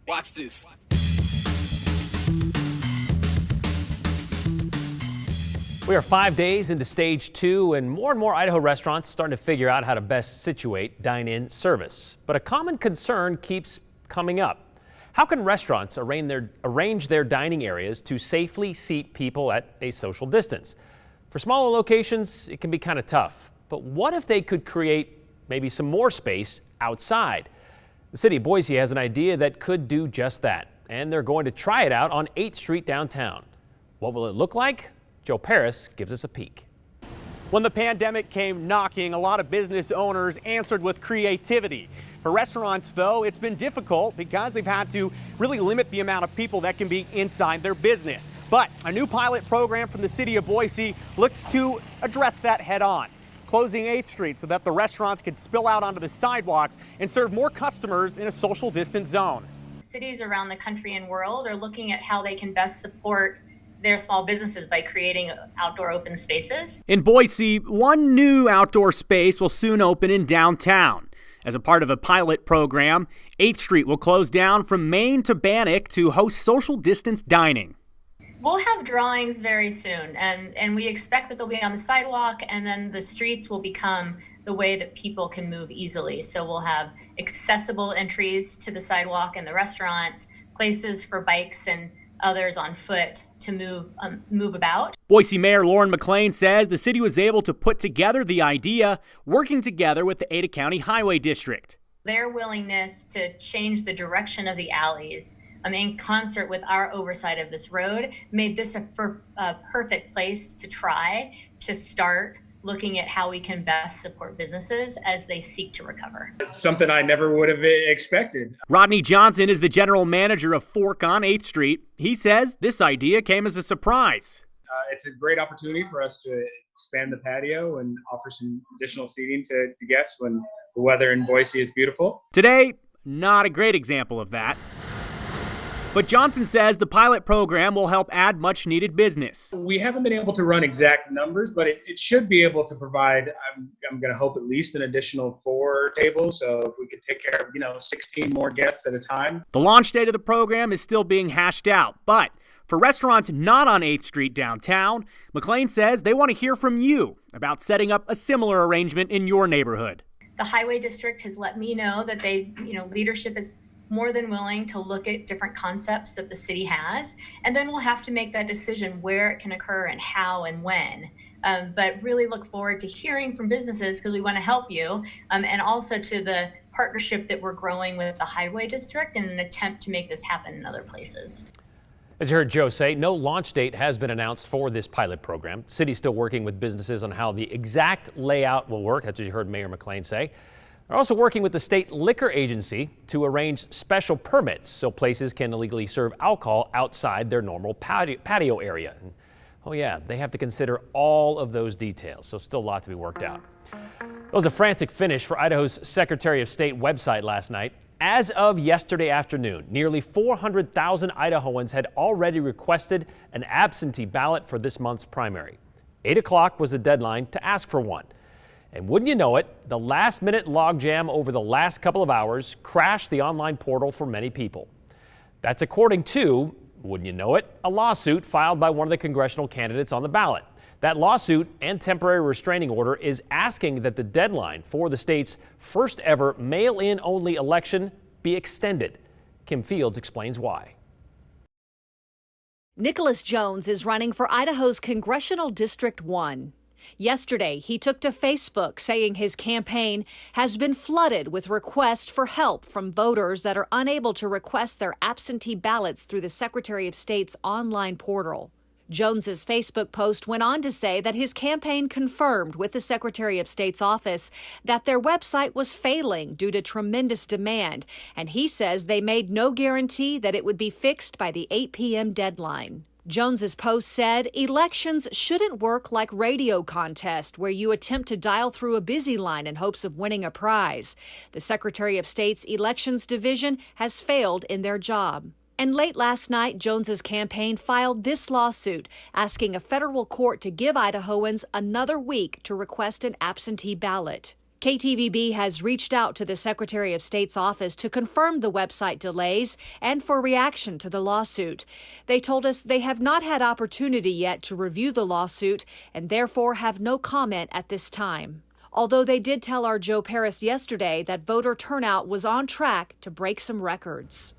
Watch this. We are 5 days into stage 2, and more Idaho restaurants starting to figure out how to best situate dine-in service. But a common concern keeps coming up. How can restaurants arrange their dining areas to safely seat people at a social distance? For smaller locations, it can be kind of tough. But what if they could create maybe some more space outside? The city of Boise has an idea that could do just that, and they're going to try it out on 8th Street downtown. What will it look like? Joe Paris gives us a peek. When the pandemic came knocking, a lot of business owners answered with creativity. For restaurants, though, it's been difficult because they've had to really limit the amount of people that can be inside their business. But a new pilot program from the city of Boise looks to address that head on, closing 8th Street so that the restaurants can spill out onto the sidewalks and serve more customers in a social distance zone. Cities around the country and world are looking at how they can best support their small businesses by creating outdoor open spaces. In Boise, one new outdoor space will soon open in downtown. As a part of a pilot program, 8th Street will close down from Main to Bannock to host social distance dining. We'll have drawings very soon, and we expect that they'll be on the sidewalk, and then the streets will become the way that people can move easily. So we'll have accessible entries to the sidewalk and the restaurants, places for bikes and others on foot to move about. Boise Mayor Lauren McLean says the city was able to put together the idea, working together with the Ada County Highway District. Their willingness to change the direction of the alleys in concert with our oversight of this road made this a perfect place to try to start looking at how we can best support businesses as they seek to recover. Something I never would have expected. Rodney Johnson is the general manager of Fork on 8th Street. He says this idea came as a surprise. It's a great opportunity for us to expand the patio and offer some additional seating to guests when the weather in Boise is beautiful. Today, not a great example of that. But Johnson says the pilot program will help add much needed business. We haven't been able to run exact numbers, but it should be able to provide, I'm going to hope, at least an additional 4 tables. So if we could take care of, 16 more guests at a time. The launch date of the program is still being hashed out. But for restaurants not on 8th Street downtown, McLean says they want to hear from you about setting up a similar arrangement in your neighborhood. The Highway District has let me know that leadership is more than willing to look at different concepts that the city has, and then we'll have to make that decision where it can occur and how and when. But really look forward to hearing from businesses because we want to help you, and also to the partnership that we're growing with the Highway District in an attempt to make this happen in other places. As you heard Joe say, no launch date has been announced for this pilot program. The city's still working with businesses on how the exact layout will work. That's what you heard Mayor McLean say. They're also working with the state liquor agency to arrange special permits so places can illegally serve alcohol outside their normal patio area. And, oh yeah, they have to consider all of those details, so still a lot to be worked out. It was a frantic finish for Idaho's Secretary of State website last night. As of yesterday afternoon, nearly 400,000 Idahoans had already requested an absentee ballot for this month's primary. 8 o'clock was the deadline to ask for one. And wouldn't you know it, the last-minute logjam over the last couple of hours crashed the online portal for many people. That's according to, wouldn't you know it, a lawsuit filed by one of the congressional candidates on the ballot. That lawsuit and temporary restraining order is asking that the deadline for the state's first ever mail-in only election be extended. Kim Fields explains why. Nicholas Jones is running for Idaho's Congressional District 1. Yesterday, he took to Facebook saying his campaign has been flooded with requests for help from voters that are unable to request their absentee ballots through the Secretary of State's online portal. Jones's Facebook post went on to say that his campaign confirmed with the Secretary of State's office that their website was failing due to tremendous demand, and he says they made no guarantee that it would be fixed by the 8 p.m. deadline. Jones's post said elections shouldn't work like radio contest where you attempt to dial through a busy line in hopes of winning a prize. The Secretary of State's Elections Division has failed in their job. And late last night, Jones's campaign filed this lawsuit asking a federal court to give Idahoans another week to request an absentee ballot. KTVB has reached out to the Secretary of State's office to confirm the website delays and for reaction to the lawsuit. They told us they have not had opportunity yet to review the lawsuit and therefore have no comment at this time. Although they did tell our Joe Paris yesterday that voter turnout was on track to break some records.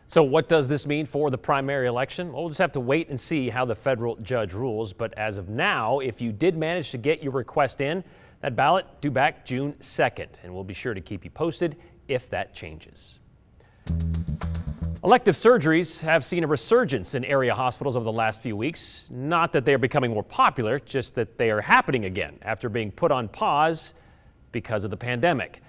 So what does this mean for the primary election? Well, we'll just have to wait and see how the federal judge rules. But as of now, if you did manage to get your request in, that ballot due back June 2nd, and we'll be sure to keep you posted if that changes. Elective surgeries have seen a resurgence in area hospitals over the last few weeks. Not that they are becoming more popular, just that they are happening again after being put on pause because of the pandemic.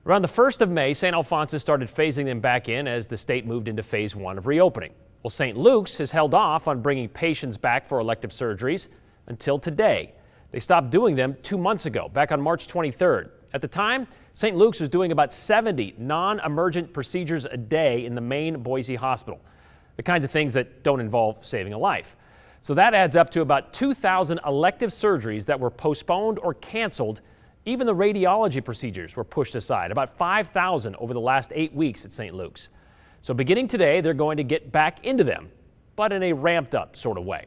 Around the 1st of May, St. Alphonsus started phasing them back in as the state moved into phase 1 of reopening. Well, St. Luke's has held off on bringing patients back for elective surgeries until today. They stopped doing them 2 months ago, back on March 23rd. At the time, St. Luke's was doing about 70 non-emergent procedures a day in the main Boise hospital, the kinds of things that don't involve saving a life. So that adds up to about 2,000 elective surgeries that were postponed or canceled. Even the radiology procedures were pushed aside, about 5,000 over the last 8 weeks at St. Luke's. So beginning today, they're going to get back into them, but in a ramped up sort of way.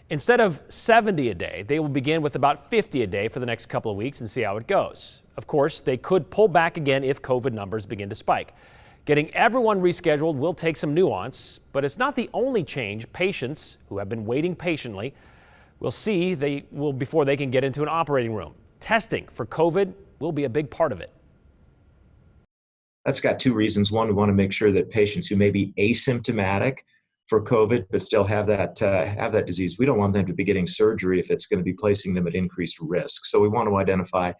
Instead of 70 a day, they will begin with about 50 a day for the next couple of weeks and see how it goes. Of course, they could pull back again if COVID numbers begin to spike. Getting everyone rescheduled will take some nuance, but it's not the only change patients who have been waiting patiently will see before they can get into an operating room. Testing for COVID will be a big part of it. That's got two reasons. One, we want to make sure that patients who may be asymptomatic for COVID but still have that disease, we don't want them to be getting surgery if it's going to be placing them at increased risk. So we want to identify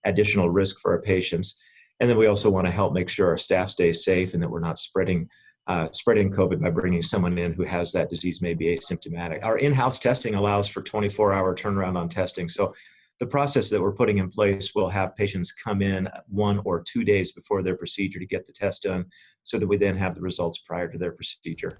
additional risk for our patients. And then we also want to help make sure our staff stays safe and that we're not spreading COVID by bringing someone in who has that disease, may be asymptomatic. Our in-house testing allows for 24-hour turnaround on testing. So the process that we're putting in place will have patients come in 1 or 2 days before their procedure to get the test done so that we then have the results prior to their procedure.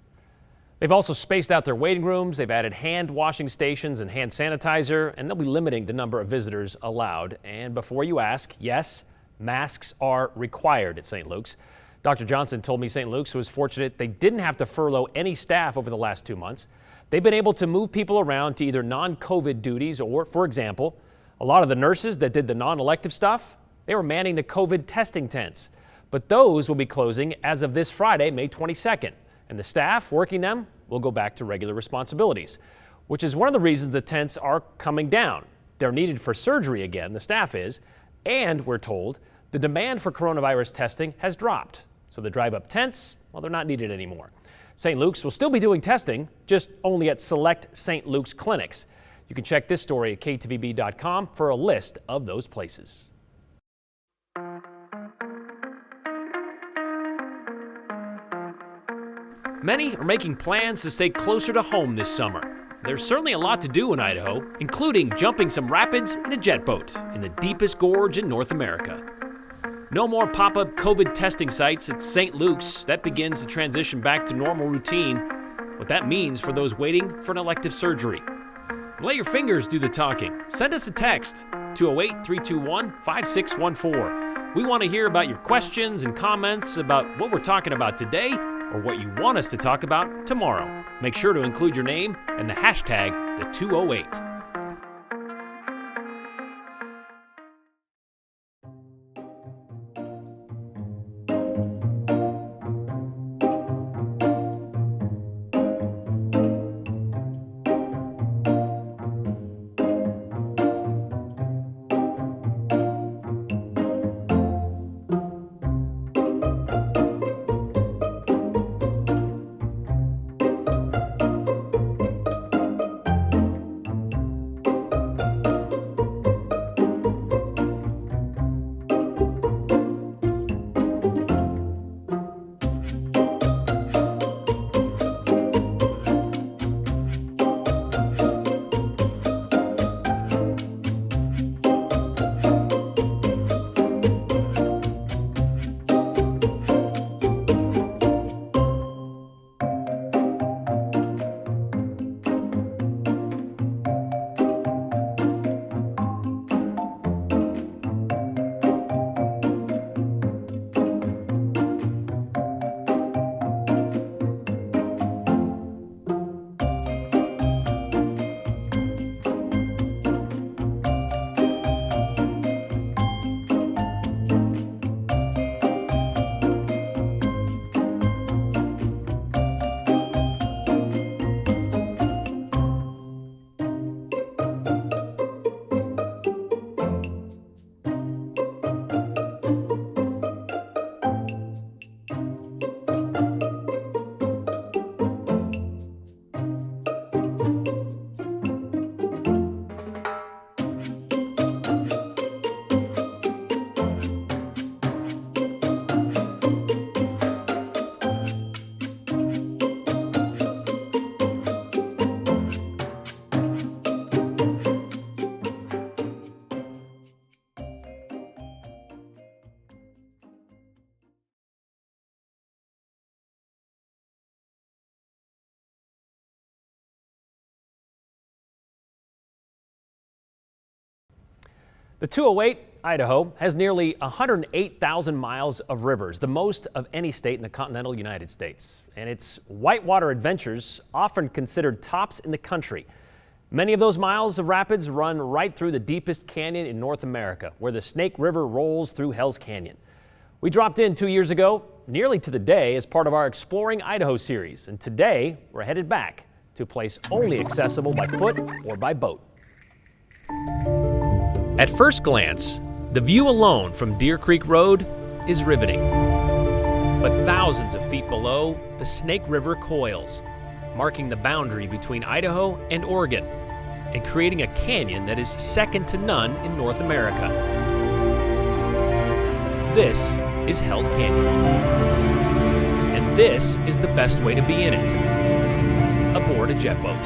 They've also spaced out their waiting rooms. They've added hand washing stations and hand sanitizer, and they'll be limiting the number of visitors allowed. And before you ask, yes, masks are required at St. Luke's. Dr. Johnson told me St. Luke's was fortunate they didn't have to furlough any staff over the last 2 months. They've been able to move people around to either non-COVID duties or, for example, a lot of the nurses that did the non-elective stuff, they were manning the COVID testing tents. But those will be closing as of this Friday, May 22nd. And the staff working them will go back to regular responsibilities, which is one of the reasons the tents are coming down. They're needed for surgery again, the staff is, and we're told the demand for coronavirus testing has dropped. So the drive-up tents, well, they're not needed anymore. St. Luke's will still be doing testing, just only at select St. Luke's clinics. You can check this story at ktvb.com for a list of those places. Many are making plans to stay closer to home this summer. There's certainly a lot to do in Idaho, including jumping some rapids in a jetboat in the deepest gorge in North America. No more pop-up COVID testing sites at St. Luke's. That begins the transition back to normal routine. What that means for those waiting for an elective surgery. Let your fingers do the talking. Send us a text, 208-321-5614. We want to hear about your questions and comments about what we're talking about today or what you want us to talk about tomorrow. Make sure to include your name and the hashtag #the208. The 208, Idaho, has nearly 108,000 miles of rivers, the most of any state in the continental United States. And its whitewater adventures often considered tops in the country. Many of those miles of rapids run right through the deepest canyon in North America, where the Snake River rolls through Hell's Canyon. We dropped in 2 years ago, nearly to the day, as part of our Exploring Idaho series. And today, we're headed back to a place only accessible by foot or by boat. At first glance, the view alone from Deer Creek Road is riveting. But thousands of feet below, the Snake River coils, marking the boundary between Idaho and Oregon, and creating a canyon that is second to none in North America. This is Hell's Canyon. And this is the best way to be in it, aboard a jet boat.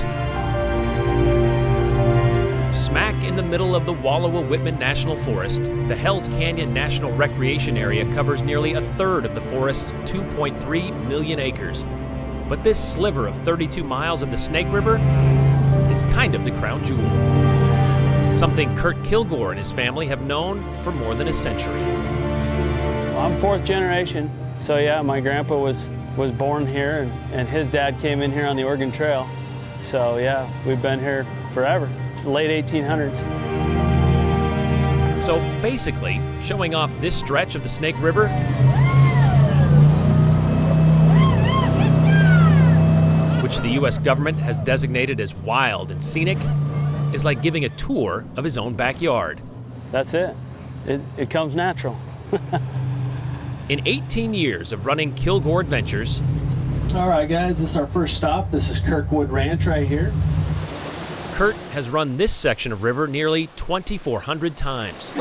Smack in the middle of the Wallowa-Whitman National Forest, the Hell's Canyon National Recreation Area covers nearly a third of the forest's 2.3 million acres. But this sliver of 32 miles of the Snake River is kind of the crown jewel. Something Kurt Kilgore and his family have known for more than a century. I'm fourth generation, so yeah, my grandpa was born here, and his dad came in here on the Oregon Trail. So yeah, we've been here forever. It's the late 1800s. So basically, showing off this stretch of the Snake River which the U.S. government has designated as wild and scenic, is like giving a tour of his own backyard. That's it. It comes natural. In 18 years of running Kilgore Adventures, all right, guys, this is our first stop. This is Kirkwood Ranch right here. Kurt has run this section of river nearly 2,400 times.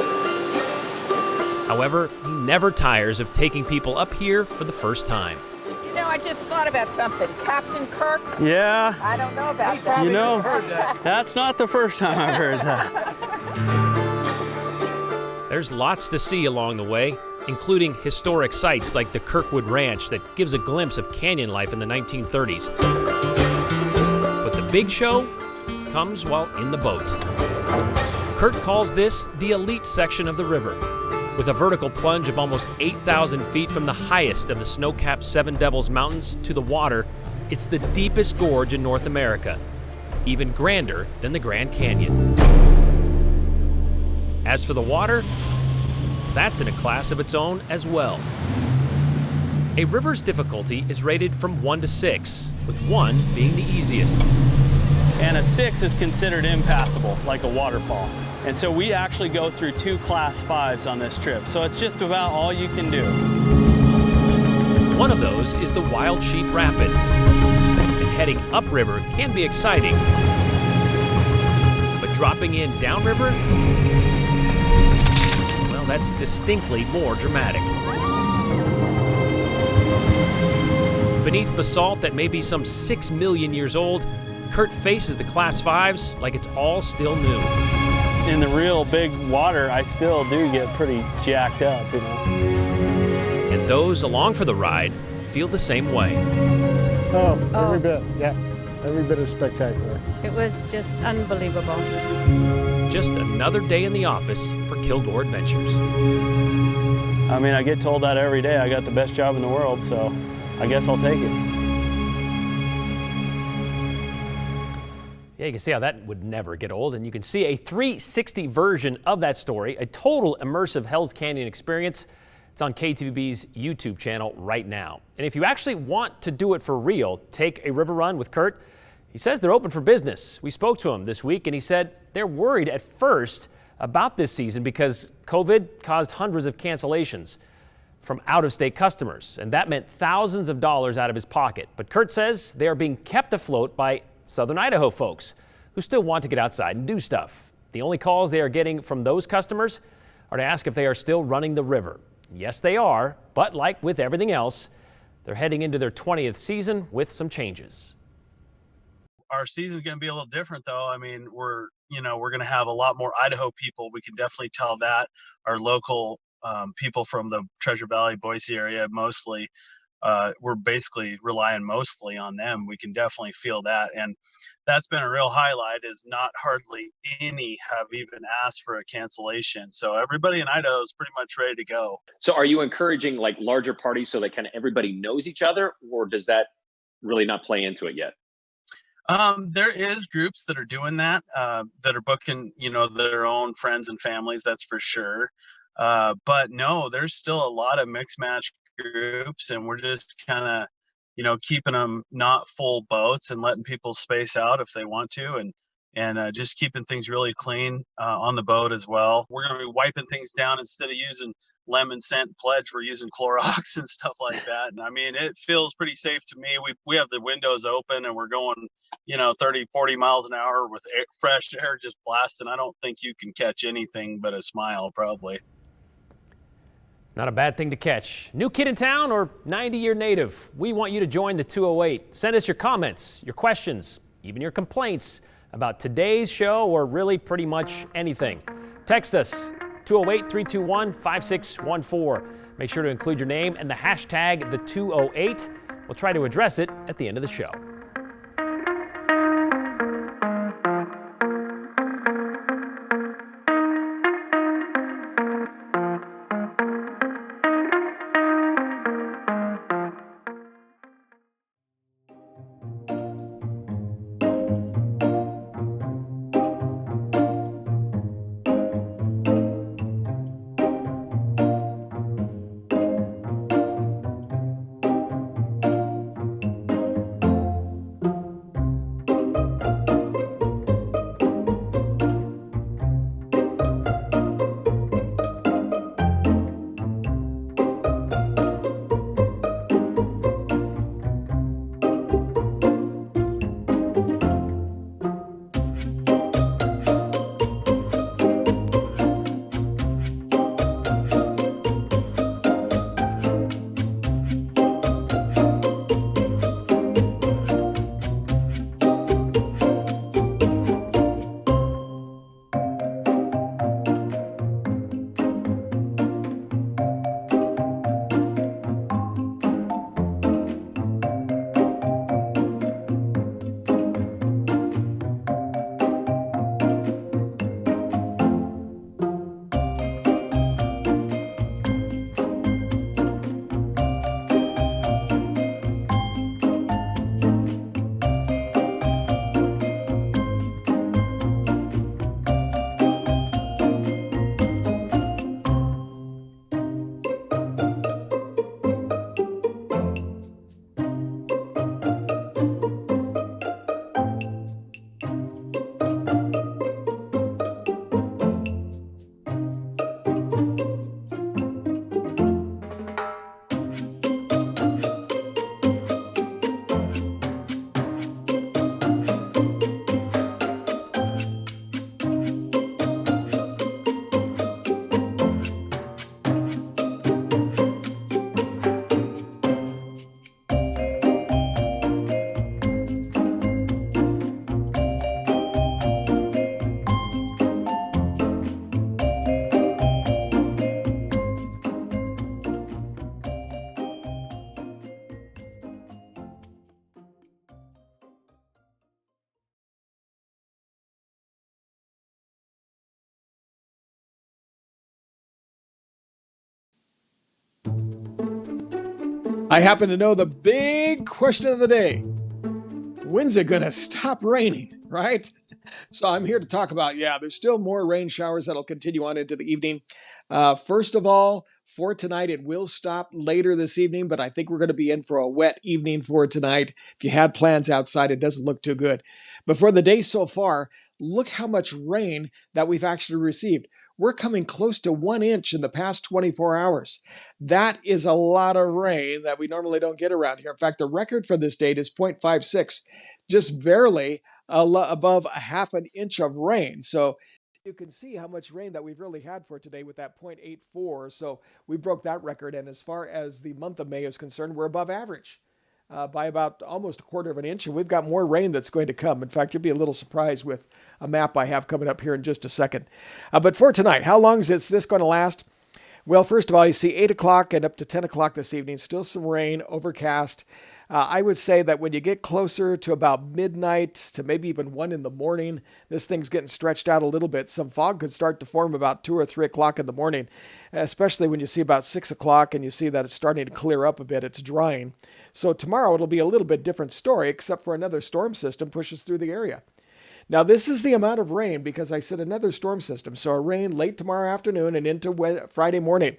However, he never tires of taking people up here for the first time. You know, I just thought about something. Captain Kirk? Yeah. I don't know about that. You know, that's not the first time I've heard that. There's lots to see along the way, including historic sites like the Kirkwood Ranch that gives a glimpse of canyon life in the 1930s. But the big show comes while in the boat. Kurt calls this the elite section of the river. With a vertical plunge of almost 8,000 feet from the highest of the snow-capped Seven Devils Mountains to the water, it's the deepest gorge in North America, even grander than the Grand Canyon. As for the water, that's in a class of its own as well. A river's difficulty is rated from 1 to 6, with 1 being the easiest. And a 6 is considered impassable, like a waterfall. And so we actually go through 2 Class 5s on this trip, so it's just about all you can do. One of those is the Wild Sheep Rapid. And heading upriver can be exciting, but dropping in downriver, well, that's distinctly more dramatic. Beneath basalt that may be some 6 million years old, Kurt faces the Class 5s like it's all still new. In the real big water, I still do get pretty jacked up, you know. And those along for the ride feel the same way. Oh, every bit, yeah. Every bit is spectacular. It was just unbelievable. Just another day in the office for Kilgore Adventures. I mean, I get told that every day. I got the best job in the world, so I guess I'll take it. Yeah, you can see how that would never get old, and you can see a 360 version of that story, a total immersive Hell's Canyon experience. It's on KTVB's YouTube channel right now. And if you actually want to do it for real, take a river run with Kurt. He says they're open for business. We spoke to him this week, and he said they're worried at first about this season because COVID caused hundreds of cancellations from out-of-state customers, and that meant thousands of dollars out of his pocket. But Kurt says they are being kept afloat by Southern Idaho folks who still want to get outside and do stuff. The only calls they are getting from those customers are to ask if they are still running the river. Yes, they are, but like with everything else, they're heading into their 20th season with some changes. Our season's going to be a little different, though. I mean, we're going to have a lot more Idaho people. We can definitely tell that. Our local people from the Treasure Valley, Boise area, mostly. we're basically relying mostly on them. We can definitely feel that. And that's been a real highlight, is not hardly any have even asked for a cancellation. So everybody in Idaho is pretty much ready to go. So are you encouraging like larger parties so that kind of everybody knows each other, or does that really not play into it yet? There is groups that are doing that, that are booking, their own friends and families, that's for sure. But no, there's still a lot of mixed match groups, and we're just kind of, keeping them not full boats and letting people space out if they want to, and just keeping things really clean on the boat as well. We're going to be wiping things down. Instead of using lemon scent pledge, we're using Clorox and stuff like that. And I mean, it feels pretty safe to me. We have the windows open and we're going 30, 40 miles an hour with fresh air just blasting. I don't think you can catch anything but a smile, probably. Not a bad thing to catch. New kid in town or 90-year native? We want you to join the 208. Send us your comments, your questions, even your complaints about today's show, or really pretty much anything. Text us 208-321-5614. Make sure to include your name and the hashtag the 208. We'll try to address it at the end of the show. I happen to know the big question of the day. When's it going to stop raining, right? So I'm here to talk about, there's still more rain showers that'll continue on into the evening. First of all, for tonight, it will stop later this evening, but I think we're going to be in for a wet evening for tonight. If you had plans outside, it doesn't look too good. But for the day so far, look how much rain that we've actually received. We're coming close to 1 inch in the past 24 hours. That is a lot of rain that we normally don't get around here. In fact, the record for this date is 0.56, just barely above a half an inch of rain. So you can see how much rain that we've really had for today with that 0.84. So we broke that record. And as far as the month of May is concerned, we're above average by about almost a quarter of an inch. And we've got more rain that's going to come. In fact, you'll be a little surprised with a map I have coming up here in just a second. But for tonight, how long is this going to last? Well, first of all, you see 8 o'clock and up to 10 o'clock this evening, still some rain, overcast. I would say that when you get closer to about midnight to maybe even 1 in the morning, this thing's getting stretched out a little bit. Some fog could start to form about 2 or 3 o'clock in the morning, especially when you see about 6 o'clock and you see that it's starting to clear up a bit. It's drying. So tomorrow it'll be a little bit different story, except for another storm system pushes through the area. Now, this is the amount of rain because I said another storm system. So a rain late tomorrow afternoon and into Friday morning.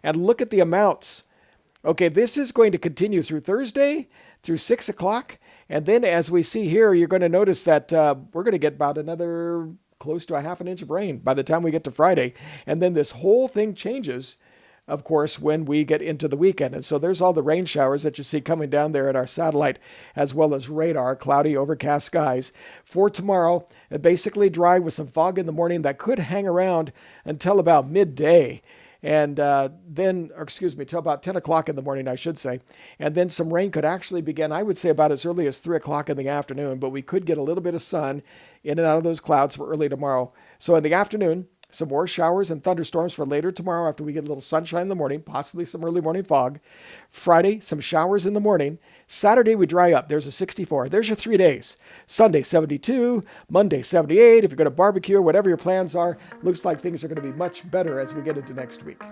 And look at the amounts. Okay, this is going to continue through Thursday, through 6 o'clock. And then as we see here, you're going to notice that we're going to get about another close to a half an inch of rain by the time we get to Friday. And then this whole thing changes, of course, when we get into the weekend. And so there's all the rain showers that you see coming down there at our satellite, as well as radar, cloudy, overcast skies. For tomorrow, basically dry with some fog in the morning that could hang around until about midday. And till about 10 o'clock in the morning, I should say. And then some rain could actually begin, I would say, about as early as 3 o'clock in the afternoon, but we could get a little bit of sun in and out of those clouds for early tomorrow. So in the afternoon, some more showers and thunderstorms for later tomorrow after we get a little sunshine in the morning, possibly some early morning fog. Friday, some showers in the morning. Saturday, we dry up. There's a 64. There's your 3 days. Sunday, 72. Monday, 78. If you're going to barbecue or whatever your plans are, looks like things are going to be much better as we get into next week.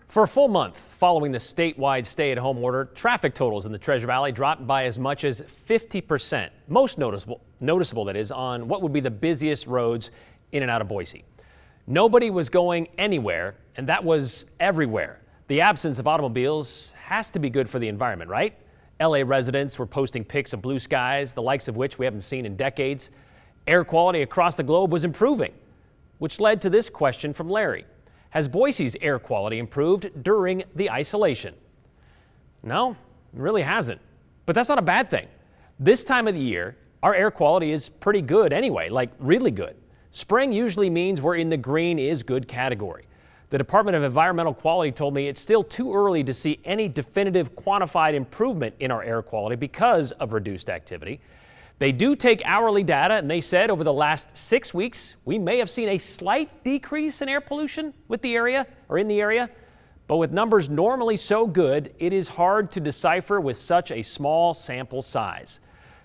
For a full month following the statewide stay-at-home order, traffic totals in the Treasure Valley dropped by as much as 50%. Most noticeable that is, on what would be the busiest roads in and out of Boise. Nobody was going anywhere, and that was everywhere. The absence of automobiles has to be good for the environment, right? LA residents were posting pics of blue skies, the likes of which we haven't seen in decades. Air quality across the globe was improving, which led to this question from Larry. Has Boise's air quality improved during the isolation? No, it really hasn't. But that's not a bad thing. This time of the year, our air quality is pretty good anyway, like really good. Spring usually means we're in the green is good category. The Department of Environmental Quality told me it's still too early to see any definitive quantified improvement in our air quality because of reduced activity. They do take hourly data, and they said over the last 6 weeks, we may have seen a slight decrease in air pollution in the area. But with numbers normally so good, it is hard to decipher with such a small sample size.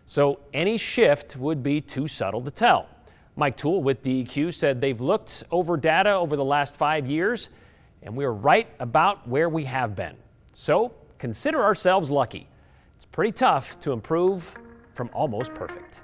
So any shift would be too subtle to tell. Mike Toole with DEQ said they've looked over data over the last 5 years, and we're right about where we have been. So consider ourselves lucky. It's pretty tough to improve from almost perfect.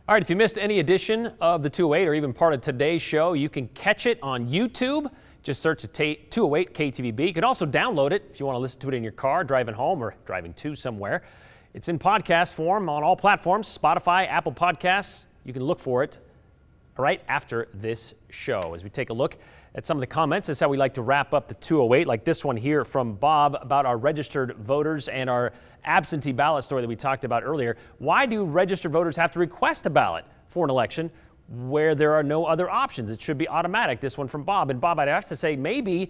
All right, if you missed any edition of the 208 or even part of today's show, you can catch it on YouTube. Just search the 208 KTVB. You can also download it if you want to listen to it in your car, driving home or driving to somewhere. It's in podcast form on all platforms, Spotify, Apple Podcasts. You can look for it right after this show. As we take a look at some of the comments, that's how we like to wrap up the 208, like this one here from Bob about our registered voters and our absentee ballot story that we talked about earlier. Why do registered voters have to request a ballot for an election where there are no other options? It should be automatic. This one from Bob. And Bob, I'd have to say maybe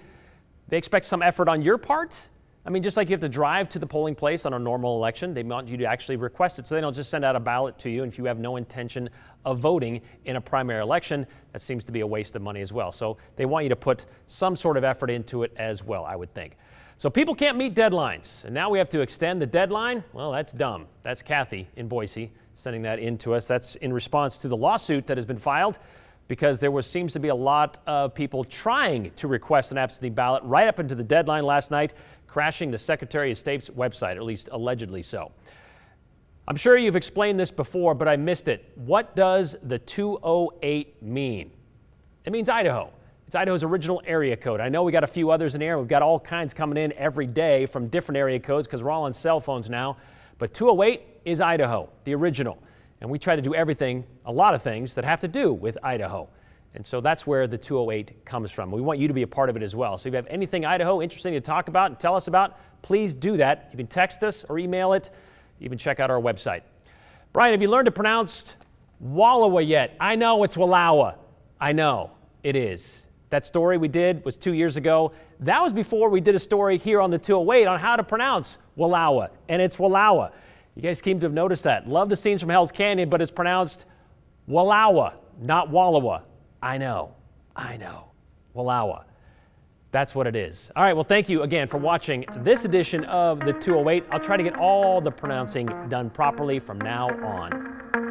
they expect some effort on your part. I mean, just like you have to drive to the polling place on a normal election, they want you to actually request it so they don't just send out a ballot to you. And if you have no intention of voting in a primary election, that seems to be a waste of money as well. So they want you to put some sort of effort into it as well, I would think. So people can't meet deadlines, and now we have to extend the deadline? Well, that's dumb. That's Kathy in Boise sending that in to us. That's in response to the lawsuit that has been filed because there seems to be a lot of people trying to request an absentee ballot right up into the deadline last night, crashing the Secretary of State's website, or at least allegedly so. I'm sure you've explained this before, but I missed it. What does the 208 mean? It means Idaho. It's Idaho's original area code. I know we got a few others in here. We've got all kinds coming in every day from different area codes because we're all on cell phones now. But 208 is Idaho, the original. And we try to do everything, a lot of things that have to do with Idaho. And so that's where the 208 comes from. We want you to be a part of it as well. So if you have anything Idaho interesting to talk about and tell us about, please do that. You can text us or email it. Even check out our website. Brian, have you learned to pronounce Wallowa yet? I know it's Wallowa. I know it is. That story we did was 2 years ago. That was before we did a story here on the 208 on how to pronounce Wallowa, and it's Wallowa. You guys seem to have noticed that. Love the scenes from Hell's Canyon, but it's pronounced Wallowa, not Wallowa. I know. Wallowa. That's what it is. All right, well, thank you again for watching this edition of the 208. I'll try to get all the pronouncing done properly from now on.